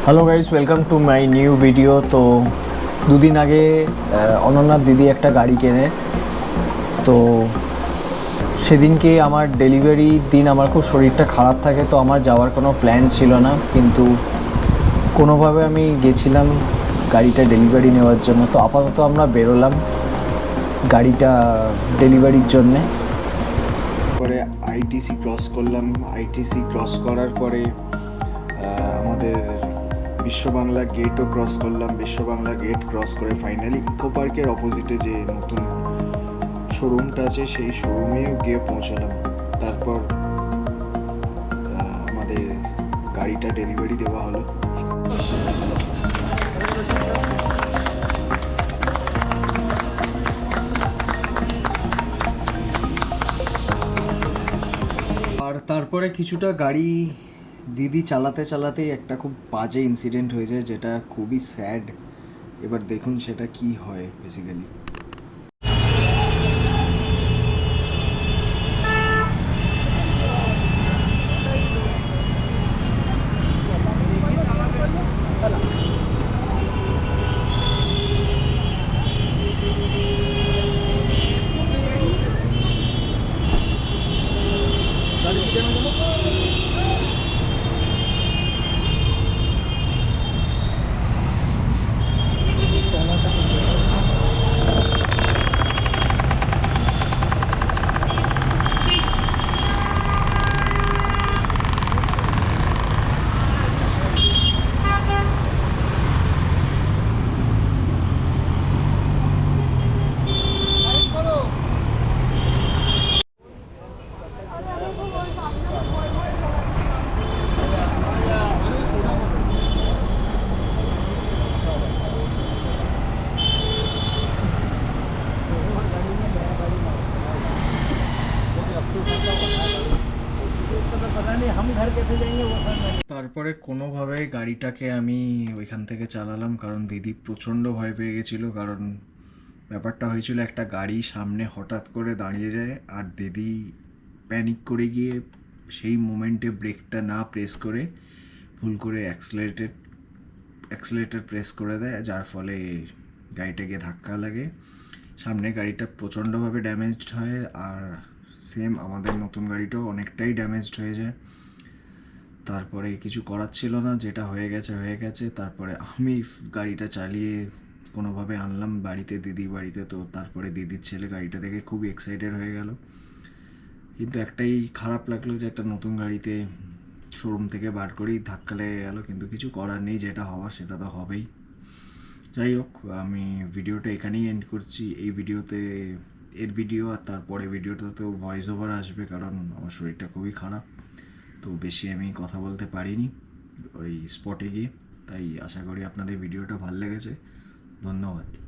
Hello guys, welcome to my new video. তো দুদিন আগে অনন্যার দিদি একটা গাড়ি কেনে। তো সেদিনকে আমার ডেলিভারির দিন আমার খুব শরীরটা খারাপ থাকে, তো আমার যাওয়ার কোনো প্ল্যান ছিল না, কিন্তু কোনোভাবে আমি গেছিলাম গাড়িটা ডেলিভারি নেওয়ার জন্য। তো আপাতত আমরা বেরোলাম গাড়িটা ডেলিভারির জন্যে। পরে আইটিসি ক্রস করলাম। আইটিসি ক্রস করার পরে আমাদের বিশ্ব বাংলা গেটও ক্রস করলাম। বিশ্ব বাংলা গেট ক্রস করে ফাইনালি ইকো পার্কের অপোজিটে যে নতুন শোরুমটা আছে সেই শোরুমেও গিয়ে পৌঁছালাম। তারপর আমাদের গাড়িটা ডেলিভারি দেওয়া হলো। আর তারপরে কিছুটা গাড়ি দিদি চালাতে চালাতেই একটা খুব বাজে ইনসিডেন্ট হয়ে যায়, যেটা খুবই স্যাড। এবার দেখুন সেটা কি হয় বেসিক্যালি। তারপরে কোনোভাবে গাড়িটাকে আমি ওইখান থেকে চালালাম, কারণ দিদি প্রচণ্ড ভয় পেয়ে গেছিলো। কারণ ব্যাপারটা হয়েছিল, একটা গাড়ি সামনে হঠাৎ করে দাঁড়িয়ে যায় আর দিদি প্যানিক করে গিয়ে সেই মোমেন্টে ব্রেকটা না প্রেস করে ভুল করে অ্যাক্সিলারেটর প্রেস করে দেয়, যার ফলে গাড়িটা গিয়ে ধাক্কা লাগে। সামনে গাড়িটা প্রচণ্ডভাবে ড্যামেজড হয়, আর সেম আমাদের নতুন গাড়িটাও অনেকটাই ড্যামেজড হয়ে যায়। তারপরে কিছু করার ছিল না, যেটা হয়ে গেছে। তারপরে আমি গাড়িটা চালিয়ে কোনোভাবে আনলাম বাড়িতে, দিদির বাড়িতে। তো তারপরে দিদির ছেলে গাড়িটা দেখে খুবই এক্সাইটেড হয়ে গেল। কিন্তু একটাই খারাপ লাগলো যে একটা নতুন গাড়িতে শোরুম থেকে বার করেই ধাক্কা লেগে গেল। কিন্তু কিছু করার নেই, যেটা হওয়ার সেটা তো হবেই। যাই হোক, আমি ভিডিওটা এখানেই এন্ড করছি। এর ভিডিও আর তারপরে ভিডিওটাতেও ভয়েস ওভার আসবে, কারণ আমার শরীরটা খুবই খারাপ। তো বেশি আমি কথা বলতে পারিনি ওই স্পটে গিয়ে। তাই আশা করি আপনাদের ভিডিওটা ভালো লেগেছে। ধন্যবাদ।